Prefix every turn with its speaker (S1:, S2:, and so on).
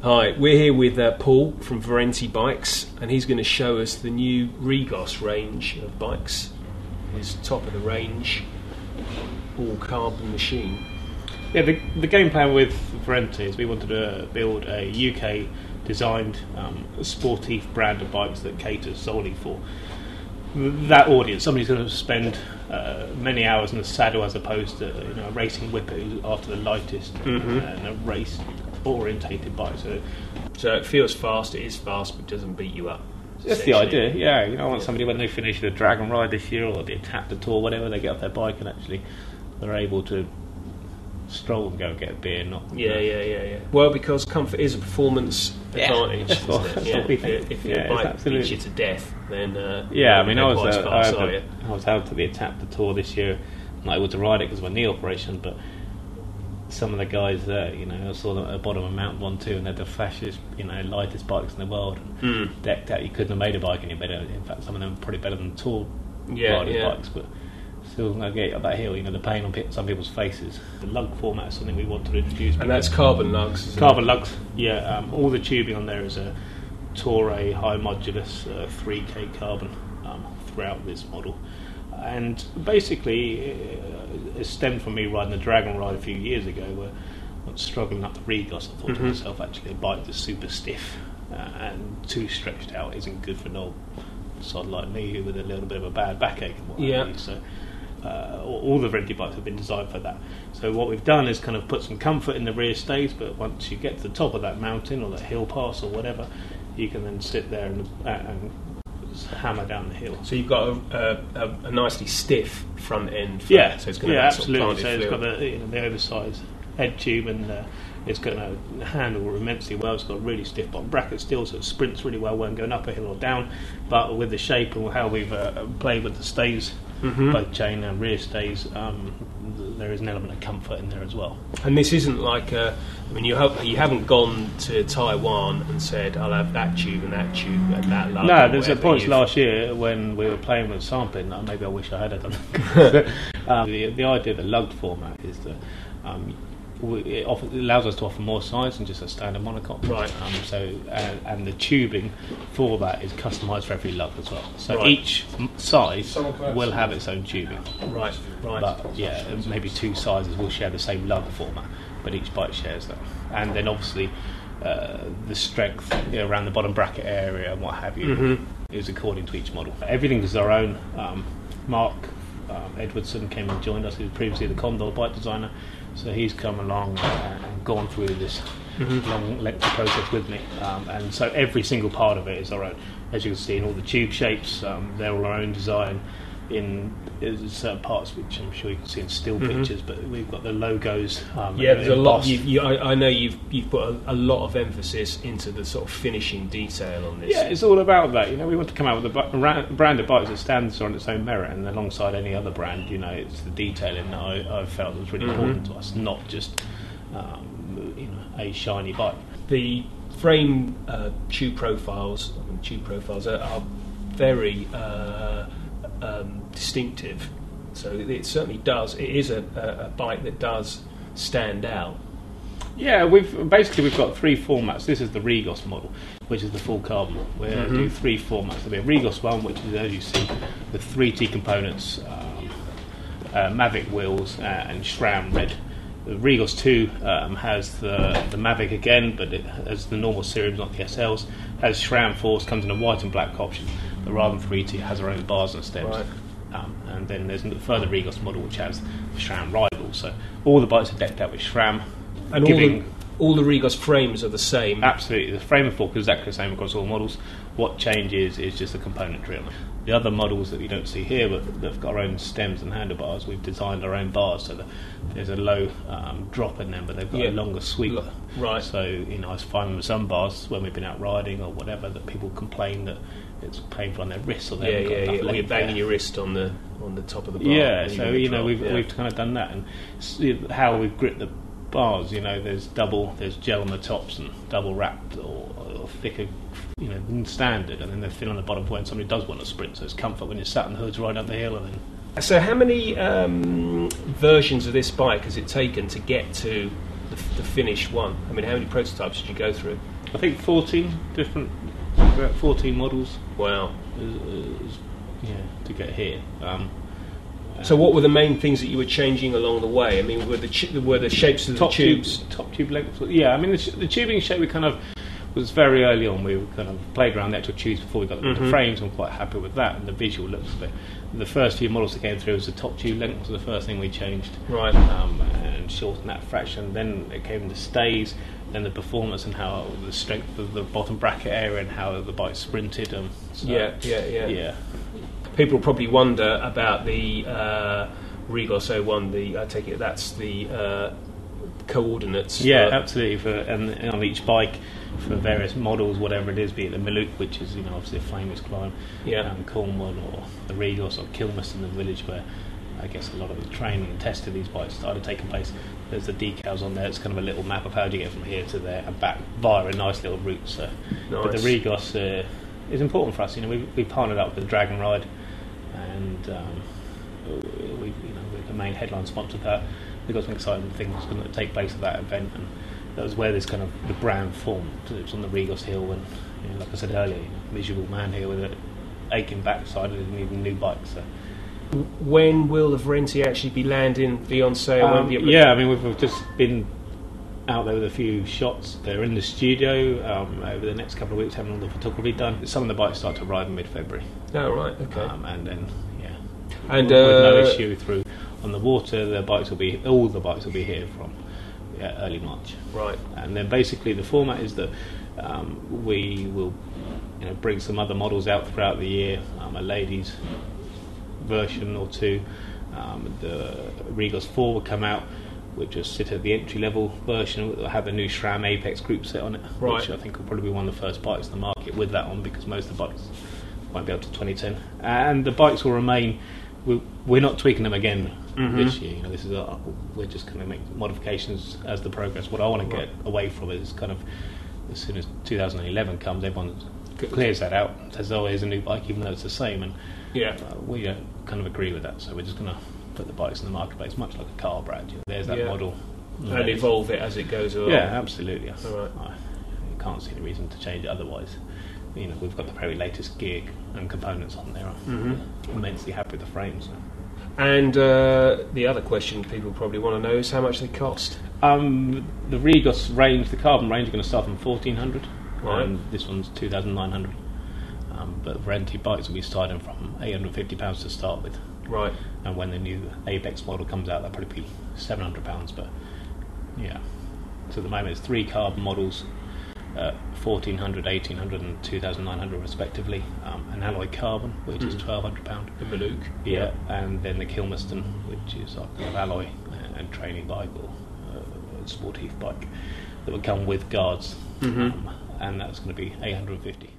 S1: Hi, we're here with Paul from Verenti Bikes, and he's going to show us the new Regos range of bikes. His top of the range, all carbon machine.
S2: Yeah, the game plan with Verenti is we wanted to build a UK designed sportive brand of bikes that caters solely for that audience. Somebody's going to spend many hours in the saddle as opposed to a racing whipper who's after the lightest and a race orientated bike.
S1: So it feels fast, it is fast, but doesn't beat you up.
S2: That's the idea, yeah. I want somebody when they finish the Dragon Ride this year or the Attack the Tour, whatever, they get off their bike and actually they're able to stroll and go and get a beer.
S1: Yeah. Well, because comfort is a performance advantage, isn't it? If your bike beats you to death, then
S2: I was out to the Attack the Tour this year, not able to ride it because of my knee operation, but some of the guys there, I saw them at the bottom of Mount 1-2 and they're the flashiest, lightest bikes in the world, and decked out. You couldn't have made a bike any better. In fact, some of them are probably better than tour riding bikes, but still going to get up that hill. The pain on some people's faces. The lug format is something we want to introduce.
S1: And that's carbon lugs.
S2: Carbon lugs, yeah. All the tubing on there is a Toray high modulus 3K carbon throughout this model. And basically, it stemmed from me riding the Dragon Ride a few years ago, where I was struggling up the Regos. I thought to myself, actually, a bike that's super stiff and too stretched out isn't good for an old sod like me with a little bit of a bad backache and what have you. So all the Verenti bikes have been designed for that. So what we've done is kind of put some comfort in the rear stays, but once you get to the top of that mountain or that hill pass or whatever, you can then sit there and hammer down the hill.
S1: So you've got a nicely stiff front end. So it's going to
S2: absolutely. So it's got the oversized head tube and it's going to handle immensely well. It's got a really stiff bottom bracket still, so it sprints really well when going up a hill or down. But with the shape and how we've played with the stays, both chain and rear stays, there is an element of comfort in there as well.
S1: And this isn't like you haven't gone to Taiwan and said I'll have that tube and that tube and that lug.
S2: No, there's a point last year when we were playing with sampling that maybe I wish I had done. The idea of the lugged format is that it allows us to offer more size than just a standard monocoque.
S1: Right.
S2: And the tubing for that is customised for every lug as well. So each size will have its own tubing.
S1: Right.
S2: But maybe two sizes will share the same lug format, but each bike shares that. And then obviously the strength around the bottom bracket area and what have you is according to each model. Everything is our own. Mark Edwardson came and joined us. He was previously the Condor bike designer. So he's come along and gone through this long lengthy process with me, and so every single part of it is our own. As you can see in all the tube shapes, they're all our own design. In certain parts, which I'm sure you can see in still pictures, but we've got the logos.
S1: There's a lot. I know you've put a lot of emphasis into the sort of finishing detail on this.
S2: Yeah, it's all about that. We want to come out with a brand of bikes that stands on its own merit, and alongside any other brand, it's the detailing that I felt was really important to us, not just a shiny bike. The
S1: frame tube profiles are very distinctive, so it certainly does. It is a bike that does stand out.
S2: Yeah, we've got three formats. This is the Regos model, which is the full carbon. We do three formats. There'll be a Regos 1, which is, as you see, with 3T components, Mavic wheels and SRAM red. The Regos 2 has the Mavic again, but it has the normal series, not the SLs. Has SRAM force, comes in a white and black option. But rather than 3T, it has our own bars and stems.
S1: Right.
S2: And then there's a further Regos model which has the SRAM rival. So all the bikes are decked out with SRAM.
S1: And all the Regos frames are the same?
S2: Absolutely. The frame and fork is exactly the same across all models. What changes is just the componentry on them. The other models that you don't see here, but they've got our own stems and handlebars, we've designed our own bars, so that there's a low drop in them, but they've got a longer sweep.
S1: Right.
S2: So, I find with some bars, when we've been out riding or whatever, that people complain that it's painful on their wrists, or they've got enough
S1: or you're banging your wrist on the top of the bar.
S2: Yeah, so we've kind of done that, and how we've gripped the bars. There's gel on the tops and double wrapped or thicker, than standard, and then they're thin on the bottom when somebody does want to sprint. So it's comfort when you're sat on the hoods riding up the hill. And then.
S1: So how many versions of this bike has it taken to get to the finished one? I mean, how many prototypes did you go through?
S2: I think 14 different, 14 models.
S1: Wow.
S2: To get here.
S1: So what were the main things that you were changing along the way? I mean, were the shapes of the tubes?
S2: Top tube length. Yeah, I mean the tubing shape we kind of was very early on. We kind of played around the actual tubes before we got them into frames. I'm quite happy with that, and the visual looks of it. The first few models that came through was the top tube length was the first thing we changed.
S1: Right.
S2: And shortened that fraction. Then it came the stays, then the performance and how the strength of the bottom bracket area and how the bike sprinted.
S1: Yeah. People probably wonder about the Regos 01. I take it that's the coordinates.
S2: Yeah, absolutely. And on each bike for various models, whatever it is, be it the Malouk, which is obviously a famous climb, Cornwall, or the Regos or Kilmaston, the village where I guess a lot of the training and test of these bikes started taking place. There's the decals on there. It's kind of a little map of how do you get from here to there and back via a nice little route. So,
S1: nice.
S2: But the Regos is important for us. We partnered up with Dragon Ride, and we're the main headline sponsor of that. We've got some exciting things going to take place at that event, and that was where this kind of the brand formed. It was on the Regos Hill, and like I said earlier, miserable man here with an aching backside and needing a new bike. So.
S1: When will the Verenti actually be landing, be on sale?
S2: We've just been out there with a few shots. They're in the studio over the next couple of weeks, having all the photography done. Some of the bikes start to arrive in mid-February.
S1: Oh, right, okay.
S2: And then,
S1: and
S2: with no issue through on the water. All the bikes will be here from early March.
S1: Right.
S2: And then basically the format is that we will bring some other models out throughout the year. A ladies version or two. The Regos 4 will come out, which just sit at the entry level version. It will have a new SRAM Apex group set on it, which I think will probably be one of the first bikes in the market with that on, because most of the bikes won't be up to 2010. And the bikes will remain. We're not tweaking them again this year. We're just going to make modifications as the progress. What I want to get away from is kind of as soon as 2011 comes, everyone clears that out, says, "Oh, here's a new bike," even though it's the same. And we don't kind of agree with that. So we're just going to put the bikes in the marketplace, much like a car brand. There's that model,
S1: and evolve it as it goes along.
S2: Yeah, absolutely.
S1: All right.
S2: I can't see any reason to change it otherwise. We've got the very latest gear and components on there. I'm immensely happy with the frames.
S1: And the other question people probably want to know is how much they cost.
S2: The Regos range, the carbon range, are going to start from 1,400, and this one's 2,900. But Verenti bikes will be starting from £850 to start with.
S1: Right.
S2: And when the new Apex model comes out, that'll probably be £700. But so at the moment it's 3 carbon models, 1,400, 1,800 and 2,900 respectively. An alloy carbon, which is £1,200.
S1: The Malouk.
S2: Yeah, and then the Kilmaston, which is our kind of alloy and training bike or sportive bike that will come with guards, and that's going to be 850.